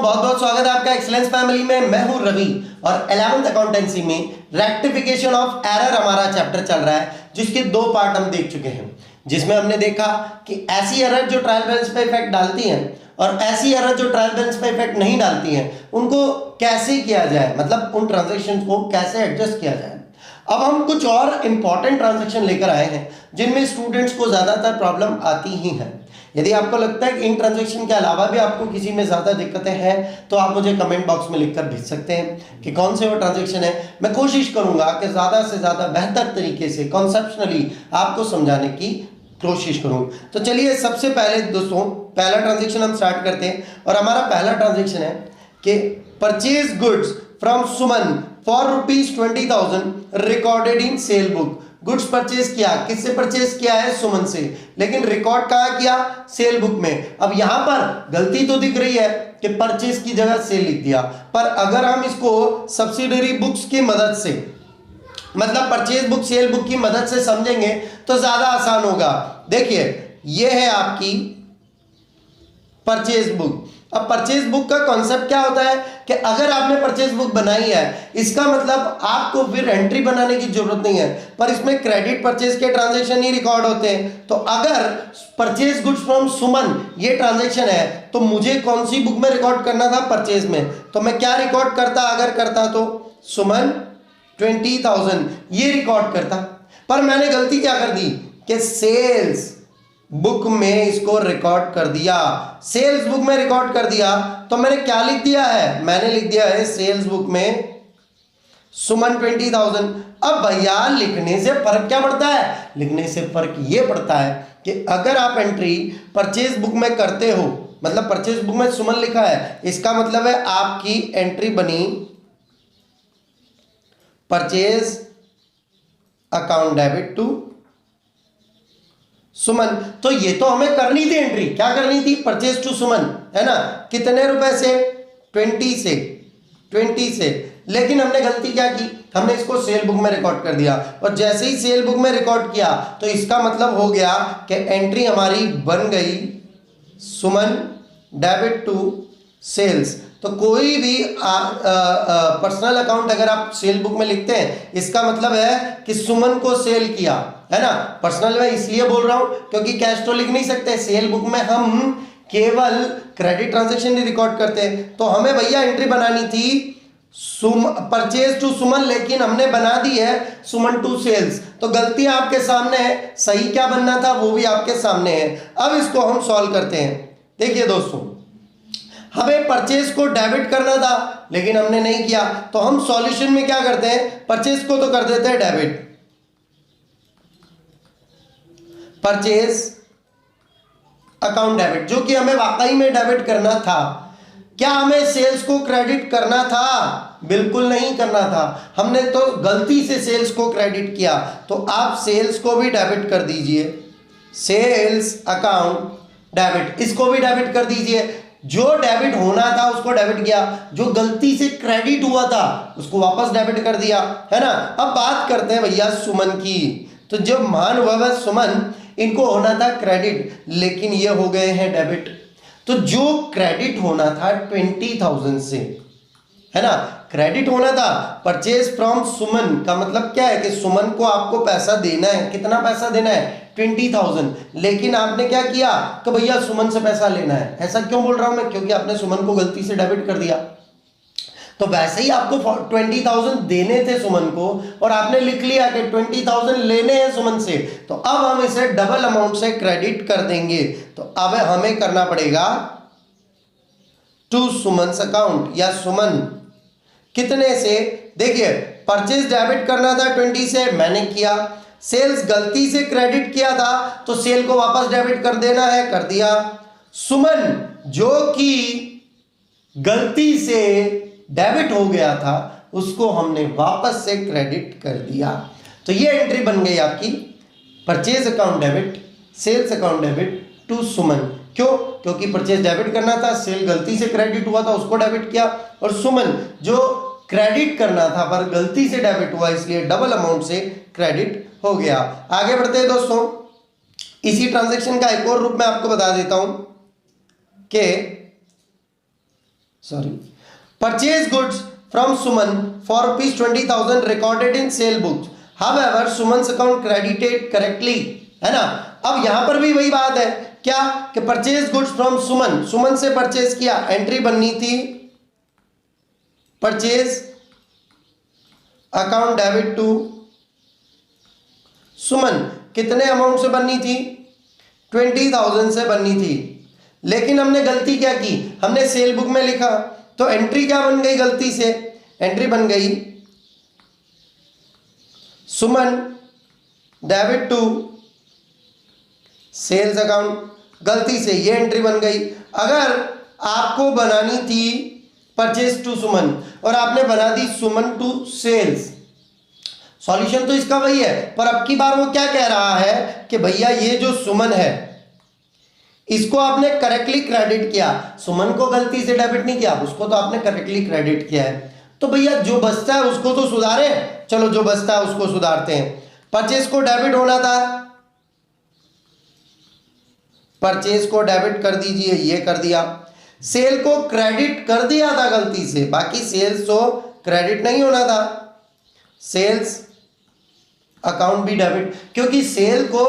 बहुत बहुत स्वागत है आपका एक्सीलेंस फैमिली में। मैं हूं रवि और 11th अकाउंटेंसी में रेक्टिफिकेशन ऑफ एरर हमारा चैप्टर चल रहा है, जिसके दो पार्ट हम देख चुके हैं। जिसमें हमने देखा कि ऐसी एरर जो ट्रायल बैलेंस पे इफेक्ट डालती हैं और ऐसी एरर जो ट्रायल बैलेंस पे इफेक्ट नहीं डालती हैं, उनको कैसे किया जाए, मतलब उन ट्रांजेक्शन को कैसे एडजस्ट किया जाए। अब हम कुछ और इंपॉर्टेंट ट्रांजेक्शन लेकर आए हैं जिनमें स्टूडेंट्स को ज्यादातर प्रॉब्लम आती ही है। यदि आपको लगता है कि इन ट्रांजैक्शन के अलावा भी आपको किसी में ज़्यादा दिक्कतें हैं तो आप मुझे कमेंट बॉक्स में लिखकर भेज सकते हैं कि कौन से वो ट्रांजैक्शन है। मैं कोशिश करूंगा कि ज़्यादा से ज़्यादा बेहतर तरीके से कॉन्सेप्शनली आपको समझाने की कोशिश करूं। तो चलिए सबसे पहले दोस्तों पहला ट्रांजैक्शन हम स्टार्ट करते हैं और हमारा पहला ट्रांजैक्शन है कि purchase goods from Suman for ₹20,000 recorded in cell book. Goods purchase किया, किससे परचेज किया है? सुमन से, लेकिन रिकॉर्ड कहाँ किया? सेल बुक में। अब यहां पर गलती तो दिख रही है कि परचेज की जगह सेल लिख दिया, पर अगर हम इसको सब्सिडरी बुक्स की मदद से, मतलब परचेज बुक सेल बुक की मदद से समझेंगे तो ज्यादा आसान होगा। देखिए यह है आपकी परचेज बुक। अब परचेज बुक का कॉन्सेप्ट क्या होता है कि अगर आपने परचेज बुक बनाई है, इसका मतलब आपको फिर एंट्री बनाने की जरूरत नहीं है, पर इसमें क्रेडिट परचेज के ट्रांजैक्शन ही रिकॉर्ड होते हैं। तो अगर परचेज गुड्स फ्रॉम सुमन ये ट्रांजैक्शन है तो मुझे कौन सी बुक में रिकॉर्ड करना था? परचेज में। तो मैं क्या रिकॉर्ड करता? अगर करता तो सुमन 20,000 ये रिकॉर्ड करता, पर मैंने गलती क्या कर दी कि सेल्स बुक में इसको रिकॉर्ड कर दिया। सेल्स बुक में रिकॉर्ड कर दिया तो मैंने क्या लिख दिया है? मैंने लिख दिया है सेल्स बुक में सुमन 20,000। अब भैया लिखने से फर्क क्या पड़ता है? लिखने से फर्क ये पड़ता है कि अगर आप एंट्री परचेज बुक में करते हो, मतलब परचेज बुक में सुमन लिखा है, इसका मतलब है आपकी एंट्री बनी परचेज अकाउंट डेबिट टू सुमन। तो ये तो हमें करनी थी एंट्री, क्या करनी थी? परचेज टू सुमन, है ना? कितने रुपए से? 20 से। लेकिन हमने गलती क्या की? हमने इसको सेल बुक में रिकॉर्ड कर दिया, और जैसे ही सेल बुक में रिकॉर्ड किया तो इसका मतलब हो गया कि एंट्री हमारी बन गई सुमन डेबिट टू सेल्स। तो कोई भी पर्सनल अकाउंट अगर आप सेल बुक में लिखते हैं, इसका मतलब है कि सुमन को सेल किया, है ना? पर्सनल में इसलिए बोल रहा हूं क्योंकि कैश तो लिख नहीं सकते। सेल बुक में हम केवल क्रेडिट ट्रांजैक्शन ही रिकॉर्ड करते हैं। तो हमें भैया एंट्री बनानी थी परचेज टू सुमन, लेकिन हमने बना दी है सुमन टू सेल्स। तो गलती आपके सामने है, सही क्या बनना था वो भी आपके सामने है। अब इसको हम सॉल्व करते हैं। देखिए दोस्तों, हमें परचेज को डेबिट करना था लेकिन हमने नहीं किया, तो हम सॉल्यूशन में क्या करते हैं? परचेज को तो कर देते हैं डेबिट, परचेज अकाउंट डेबिट, जो कि हमें वाकई में डेबिट करना था। क्या हमें सेल्स को क्रेडिट करना था? बिल्कुल नहीं करना था, हमने तो गलती से सेल्स को क्रेडिट किया। तो आप सेल्स को भी डेबिट कर दीजिए, सेल्स अकाउंट डेबिट, इसको भी डेबिट कर दीजिए। जो डेबिट होना था उसको डेबिट किया, जो गलती से क्रेडिट हुआ था उसको वापस डेबिट कर दिया, है ना? अब बात करते हैं भैया सुमन की। तो जो महानुभाव है सुमन, इनको होना था क्रेडिट, लेकिन ये हो गए हैं डेबिट। तो जो क्रेडिट होना था 20,000 से, है ना, क्रेडिट होना था परचेज फ्रॉम सुमन का मतलब क्या है कि सुमन को आपको पैसा देना है। कितना पैसा देना है? 20,000। लेकिन आपने क्या किया कि भैया सुमन से पैसा लेना है। ऐसा क्यों बोल रहा हूं मैं? क्योंकि आपने सुमन को गलती से डेबिट कर दिया। तो वैसे ही आपको 20,000 देने थे सुमन को, और आपने लिख लिया कि 20,000 लेने हैं सुमन से, तो अब हम इसे डबल अमाउंट से क्रेडिट कर देंगे। तो अब हमें करना पड़ेगा टू सुमन्स अकाउंट, या सुमन कितने से? देखिए परचेज डेबिट करना था 20 से, मैंने किया। सेल्स गलती से क्रेडिट किया था तो सेल को वापस डेबिट कर देना है, कर दिया। सुमन जो कि गलती से डेबिट हो गया था उसको हमने वापस से क्रेडिट कर दिया। तो ये एंट्री बन गई आपकी purchase account debit, sales account debit to Suman. क्यों? क्योंकि परचेज डेबिट करना था, सेल गलती से क्रेडिट हुआ था उसको डेबिट किया, और सुमन जो क्रेडिट करना था पर गलती से डेबिट हुआ इसलिए डबल अमाउंट से क्रेडिट हो गया। आगे बढ़ते हैं दोस्तों, इसी ट्रांजैक्शन का एक और रूप मैं आपको बता देता हूं कि sorry, purchase goods from Suman for ₹20,000 recorded in sale books, however Suman's account credited correctly, है ना। अब यहां पर भी वही बात है, क्या कि परचेज गुड्स फ्रॉम सुमन, सुमन से परचेज किया, एंट्री बननी थी परचेज अकाउंट डेबिट टू सुमन, कितने अमाउंट से बननी थी, 20,000 से बननी थी। लेकिन हमने गलती क्या की, हमने सेल बुक में लिखा, तो एंट्री क्या बन गई गलती से, एंट्री बन गई सुमन डेबिट टू सेल्स अकाउंट, गलती से ये एंट्री बन गई। अगर आपको बनानी थी परचेज टू सुमन और आपने बना दी सुमन टू सेल्स, सॉल्यूशन तो इसका वही है, पर अब की बार वो क्या कह रहा है कि भैया ये जो सुमन है इसको आपने करेक्टली क्रेडिट किया, सुमन को गलती से डेबिट नहीं किया, उसको तो आपने करेक्टली क्रेडिट किया है, तो भैया जो बचता है उसको तो सुधारे, चलो जो बचता है उसको सुधारते हैं। परचेज को डेबिट होना था, परचेज को डेबिट कर दीजिए, ये कर दिया। सेल को क्रेडिट कर दिया था गलती से, बाकी सेल्स तो क्रेडिट नहीं होना था, सेल्स अकाउंट भी डेबिट, क्योंकि सेल को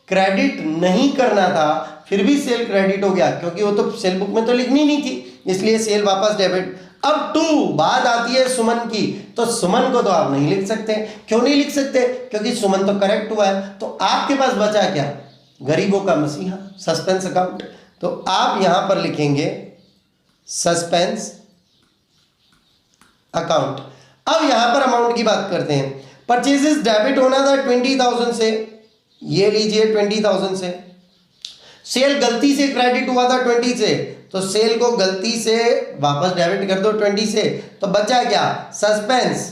क्रेडिट नहीं करना था फिर भी सेल क्रेडिट हो गया, क्योंकि वो तो सेल बुक में तो लिखनी नहीं थी, इसलिए सेल वापस डेबिट। अब टू बात आती है सुमन की, तो सुमन को तो आप नहीं लिख सकते, क्यों नहीं लिख सकते, क्योंकि सुमन तो करेक्ट हुआ है, तो आपके पास बचा क्या, गरीबों का मसीहा, सस्पेंस अकाउंट, तो आप यहां पर लिखेंगे सस्पेंस अकाउंट। अब यहां पर अमाउंट की बात करते हैं, परचेजेस डेबिट होना था 20,000 से, ये लीजिए 20,000 से, सेल गलती से क्रेडिट हुआ था 20 से, तो सेल को गलती से वापस डेबिट कर दो 20 से, तो बचा क्या, सस्पेंस,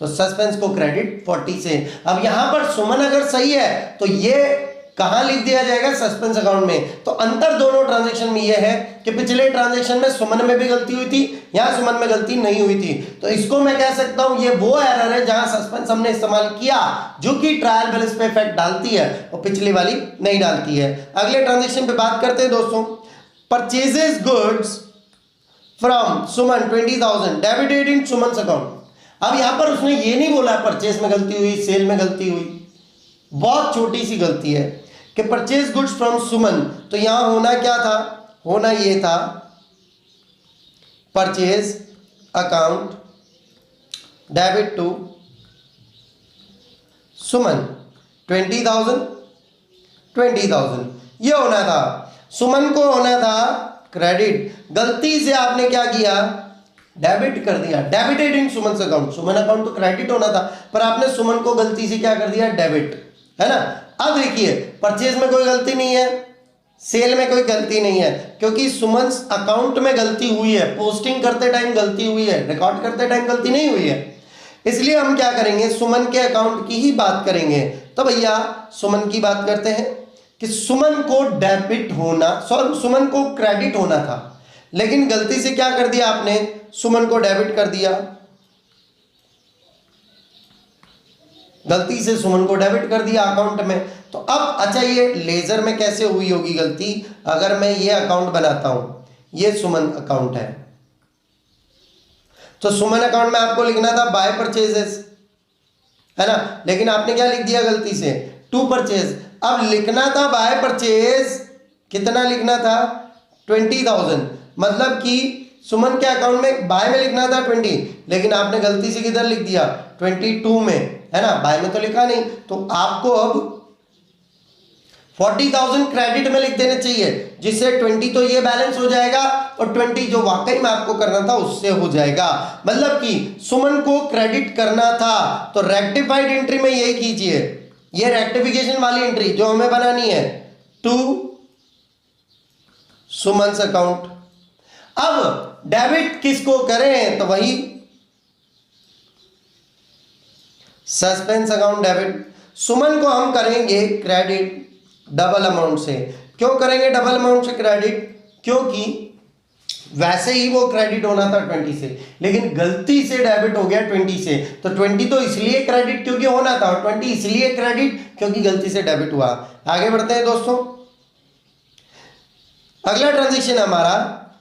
तो सस्पेंस को क्रेडिट 40 से। अब यहां पर सुमन अगर सही है तो ये कहां लिख दिया जाएगा, सस्पेंस अकाउंट में। तो अंतर दोनों ट्रांजैक्शन में यह है कि पिछले ट्रांजैक्शन में सुमन में भी गलती हुई थी, यहां सुमन में गलती नहीं हुई थी, तो इसको मैं कह सकता हूं ये वो एरर है जहां सस्पेंस हमने इस्तेमाल किया जो कि ट्रायल बैलेंस पे इफेक्ट डालती है और पिछली वाली नहीं डालती है। अगले ट्रांजैक्शन पे बात करते हैं दोस्तों, purchases goods from Suman 20,000 debited in Suman's account. अब यहां पर उसने ये नहीं बोला परचेज में गलती हुई, सेल में गलती हुई, बहुत छोटी सी गलती है कि परचेज गुड्स फ्रॉम सुमन, तो यहां होना क्या था, होना ये था परचेज अकाउंट डेबिट टू सुमन 20,000 ये होना था, सुमन को होना था क्रेडिट, गलती से आपने क्या किया, डेबिट कर दिया, debited in Suman account, Suman account तो क्रेडिट होना था पर आपने सुमन को गलती से क्या कर दिया, डेबिट, है ना। अब देखिए परचेज में कोई गलती नहीं है, सेल में कोई गलती नहीं है, क्योंकि सुमन अकाउंट में गलती हुई है, पोस्टिंग करते टाइम गलती हुई है, रिकॉर्ड करते टाइम गलती नहीं हुई है, इसलिए हम क्या करेंगे, सुमन के अकाउंट की ही बात करेंगे। तो भैया सुमन की बात करते हैं कि सुमन को डेबिट होना, सॉरी सुमन को क्रेडिट होना था, लेकिन गलती से क्या कर दिया आपने, सुमन को डेबिट कर दिया, गलती से सुमन को डेबिट कर दिया अकाउंट में। तो अब अच्छा ये लेजर में कैसे हुई होगी गलती, अगर मैं ये अकाउंट बनाता हूं, ये सुमन अकाउंट है, तो सुमन अकाउंट में आपको लिखना था बाय परचेजेस, है ना, लेकिन आपने क्या लिख दिया गलती से, टू परचेज। अब लिखना था बाय परचेज, कितना लिखना था, 20,000, मतलब कि सुमन के अकाउंट में बाय में लिखना था 20, लेकिन आपने गलती से किधर लिख दिया, 22 में, है ना, बाय में तो लिखा नहीं, तो आपको अब 40,000 क्रेडिट में लिख देना चाहिए, जिससे 20 तो ये बैलेंस हो जाएगा और 20 जो वाकई में आपको करना था उससे हो जाएगा। मतलब कि सुमन को क्रेडिट करना था तो रेक्टिफाइड एंट्री में यही कीजिए, ये रेक्टिफिकेशन वाली एंट्री जो हमें बनानी है, टू सुमन्स अकाउंट। अब डेबिट किसको करें, तो वही सस्पेंस अकाउंट डेबिट। सुमन को हम करेंगे क्रेडिट डबल अमाउंट से। क्यों करेंगे डबल अमाउंट से क्रेडिट, क्योंकि वैसे ही वो क्रेडिट होना था 20 से, लेकिन गलती से डेबिट हो गया 20 से, तो 20 तो इसलिए क्रेडिट क्योंकि होना था और 20 इसलिए क्रेडिट क्योंकि गलती से डेबिट हुआ। आगे बढ़ते हैं दोस्तों, अगला ट्रांजैक्शन हमारा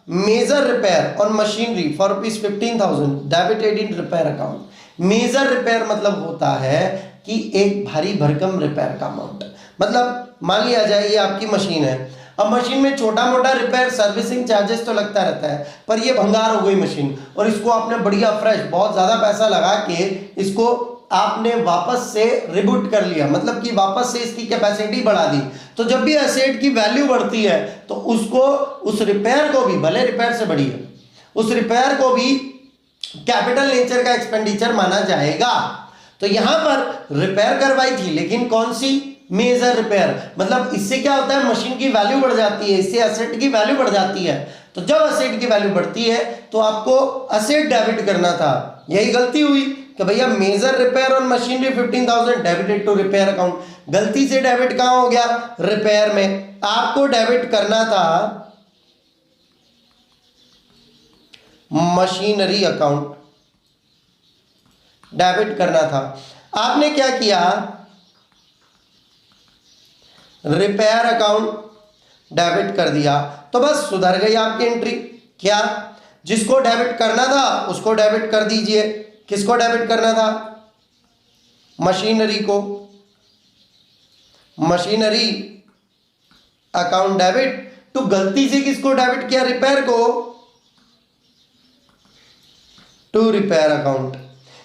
major repair on machinery for ₹15,000 debited in repair account. Major repair मतलब होता है कि एक भारी भरकम रिपेयर का अमाउंट, मतलब मान लिया जाए ये आपकी मशीन है, अब मशीन में छोटा मोटा रिपेयर सर्विसिंग चार्जेस तो लगता रहता है, पर ये भंगार हो गई मशीन और इसको आपने बढ़िया फ्रेश बहुत ज़्यादा पैसा लगा के इसको आपने वापस से रिबूट कर लिया, मतलब कि वापस से इसकी कैपेसिटी बढ़ा दी। तो जब भी एसेट की वैल्यू बढ़ती है तो उसको, उस रिपेयर को भी, भले रिपेयर से बड़ी है, उस रिपेयर को भी कैपिटल नेचर का एक्सपेंडिचर माना जाएगा। तो यहां पर रिपेयर करवाई थी, लेकिन कौन सी? Major repair. मतलब इससे क्या होता है, मशीन की वैल्यू बढ़ जाती है, इससे एसेट की वैल्यू बढ़ जाती है। तो जब एसेट की वैल्यू बढ़ती है तो आपको एसेट डेबिट करना था, यही गलती हुई कि भैया major repair on machinery 15,000 debited to repair account. गलती से डेबिट कहां हो गया? रिपेयर में। आपको डेबिट करना था मशीनरी अकाउंट, डेबिट करना था। आपने क्या किया? रिपेयर अकाउंट डेबिट कर दिया, तो बस सुधर गई आपकी एंट्री। क्या? जिसको डेबिट करना था उसको डेबिट कर दीजिए। किसको डेबिट करना था? मशीनरी को। मशीनरी अकाउंट डेबिट तो गलती से किसको डेबिट किया? रिपेयर को, टू रिपेयर अकाउंट।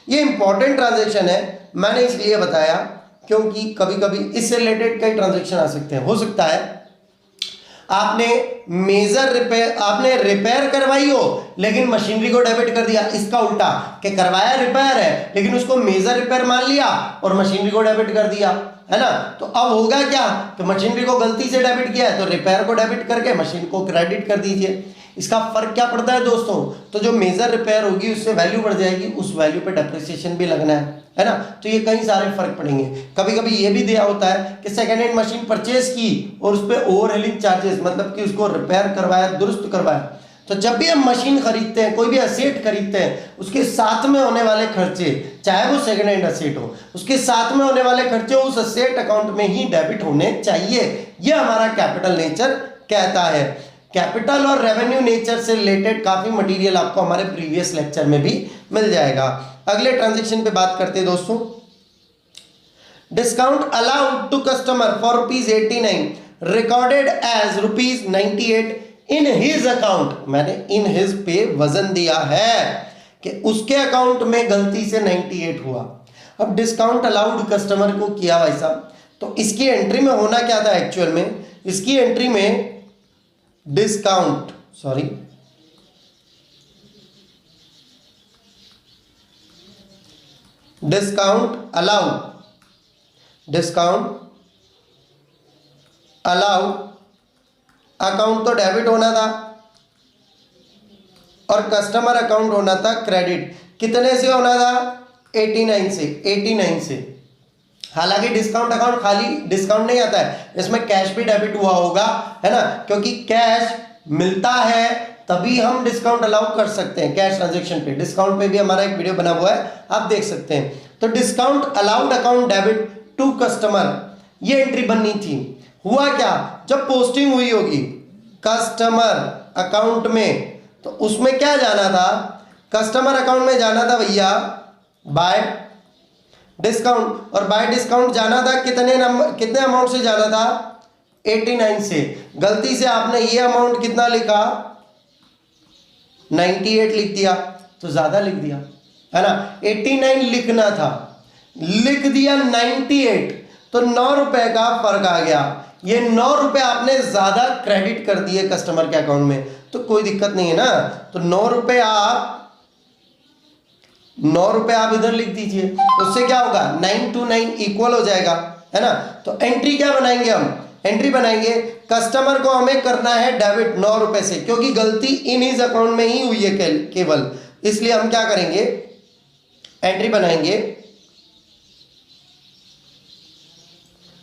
ये इंपॉर्टेंट ट्रांजैक्शन है, मैंने इसलिए बताया क्योंकि कभी कभी इससे रिलेटेड कई ट्रांजैक्शन आ सकते हैं। हो सकता है आपने मेजर रिपेयर, आपने रिपेयर करवाई हो लेकिन मशीनरी को डेबिट कर दिया। इसका उल्टा कि करवाया रिपेयर है लेकिन उसको मेजर रिपेयर मान लिया और मशीनरी को डेबिट कर दिया, है ना। तो अब होगा क्या कि मशीनरी को गलती से डेबिट किया है तो रिपेयर को डेबिट करके मशीन को क्रेडिट कर दीजिए। इसका फर्क क्या पड़ता है दोस्तों? तो जो मेजर रिपेयर होगी उससे वैल्यू बढ़ जाएगी, उस वैल्यू पे डेप्रिसिएशन भी लगना है ना। तो ये कई सारे फर्क पड़ेंगे। कभी कभी ये भी दिया होता है कि सेकेंड हैंड मशीन परचेज की और उस पर ओवरहेलिंग चार्जेस, मतलब कि उसको रिपेयर करवाया, दुरुस्त करवाया। तो जब भी हम मशीन खरीदते हैं, कोई भी एसेट खरीदते हैं, उसके साथ में होने वाले खर्चे, चाहे वो सेकेंड हैंड एसेट हो, उसके साथ में होने वाले खर्चे उस एसेट अकाउंट में ही डेबिट होने चाहिए। यह हमारा कैपिटल नेचर कहता है। कैपिटल और रेवेन्यू नेचर से रिलेटेड काफी मटेरियल आपको हमारे प्रीवियस लेक्चर में भी मिल जाएगा। अगले ट्रांजैक्शन पे बात करते हैं दोस्तों। Discount allowed to customer for ₹89 recorded as ₹98 in his account. मैंने इन हिज पे वजन दिया है कि उसके अकाउंट में गलती से 98 हुआ। अब डिस्काउंट अलाउड कस्टमर को किया भाई साहब, तो इसकी एंट्री में होना क्या था एक्चुअल में? इसकी एंट्री में डिस्काउंट अलाउ अकाउंट तो डेबिट होना था और कस्टमर अकाउंट होना था क्रेडिट। कितने से होना था? 89 से। हालांकि डिस्काउंट अकाउंट खाली डिस्काउंट नहीं आता है, इसमें कैश भी डेबिट हुआ होगा, है ना, क्योंकि कैश मिलता है तभी हम डिस्काउंट अलाउ कर सकते हैं। कैश ट्रांजैक्शन पे, डिस्काउंट पे भी हमारा एक वीडियो बना हुआ है, आप देख सकते हैं। तो discount allowed account debit to customer, ये एंट्री बननी थी। हुआ क्या? जब पोस्टिंग हुई होगी कस्टमर अकाउंट में, तो उसमें क्या जाना था? कस्टमर अकाउंट में जाना था भैया बाय डिस्काउंट, और बाय डिस्काउंट जाना था कितने अमाउंट से जाना था? 89 से। गलती से आपने ये अमाउंट कितना लिखा? 98 लिख दिया, तो ज्यादा लिख दिया, है ना। 89 लिखना था, लिख दिया 98, तो 9 रुपए का फर्क आ गया। ये 9 रुपए आपने ज्यादा क्रेडिट कर दिए कस्टमर के अकाउंट में, तो कोई दिक्कत नहीं है ना। तो 9 रुपए आप इधर लिख दीजिए, उससे क्या होगा? 9 to 9 इक्वल हो जाएगा, है ना। तो एंट्री क्या बनाएंगे हम? एंट्री बनाएंगे कस्टमर को हमें करना है डेबिट 9 रुपए से, क्योंकि गलती इन हिज अकाउंट में ही हुई है केवल, इसलिए हम क्या करेंगे? एंट्री बनाएंगे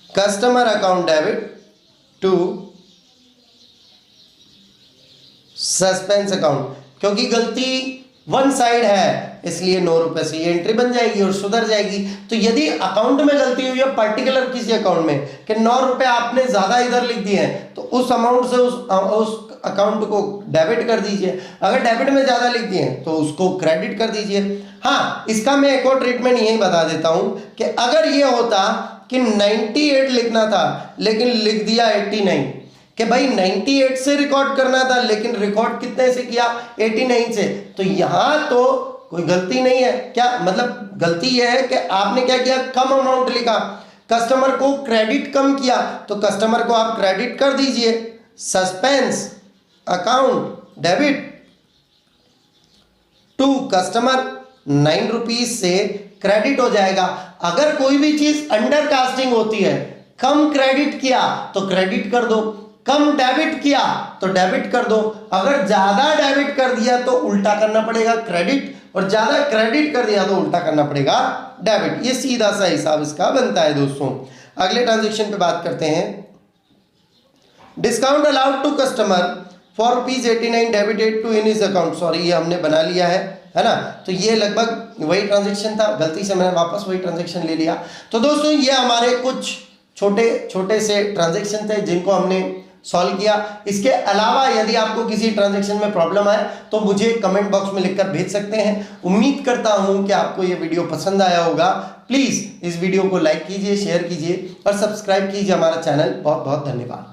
customer account debit to suspense account, क्योंकि गलती वन साइड है इसलिए 9 रुपए से ये एंट्री बन जाएगी और सुधर जाएगी। तो यदि अकाउंट में गलती हुई है पर्टिकुलर किसी अकाउंट में कि 9 रुपए आपने ज्यादा इधर लिख दिए हैं, तो उस अमाउंट से उस अकाउंट को डेबिट कर दीजिए, अगर डेबिट में ज़्यादा लिख दिए तो उसको क्रेडिट कर दीजिए। हाँ, इसका मैं एक और ट्रीटमेंट यही बता देता हूँ कि अगर ये होता कि 98 लिखना था लेकिन लिख दिया 89, कि भाई 98 से रिकॉर्ड करना था लेकिन रिकॉर्ड कितने से किया, 89 से, तो यहाँ तो कोई गलती नहीं है। क्या मतलब गलती यह है कि आपने क्या किया, कम अमाउंट लिखा, कस्टमर को क्रेडिट कम किया, तो कस्टमर को आप क्रेडिट कर दीजिए। Suspense account debit to customer 9 rupees से क्रेडिट हो जाएगा। अगर कोई भी चीज अंडर कास्टिंग होती है, कम क्रेडिट किया तो क्रेडिट कर दो, कम डेबिट किया तो डेबिट कर दो, अगर ज्यादा डेबिट कर दिया तो उल्टा करना पड़ेगा क्रेडिट, और ज्यादा क्रेडिट कर दिया तो उल्टा करना पड़ेगा डेबिट। ये सीधा सा हिसाब इसका बनता है दोस्तों। अगले ट्रांजेक्शन पे बात करते हैं। Discount allowed to customer for ₹89 debited to in his account. Sorry, ये हमने बना लिया है ना, तो ये लगभग वही ट्रांजेक्शन था, गलती से मैंने वापस वही ट्रांजेक्शन ले लिया। तो दोस्तों ये हमारे कुछ छोटे छोटे से ट्रांजेक्शन थे जिनको हमने सॉल्व किया। इसके अलावा यदि आपको किसी ट्रांजैक्शन में प्रॉब्लम आए तो मुझे कमेंट बॉक्स में लिखकर भेज सकते हैं। उम्मीद करता हूं कि आपको ये वीडियो पसंद आया होगा। प्लीज इस वीडियो को लाइक कीजिए, शेयर कीजिए और सब्सक्राइब कीजिए हमारा चैनल। बहुत बहुत धन्यवाद।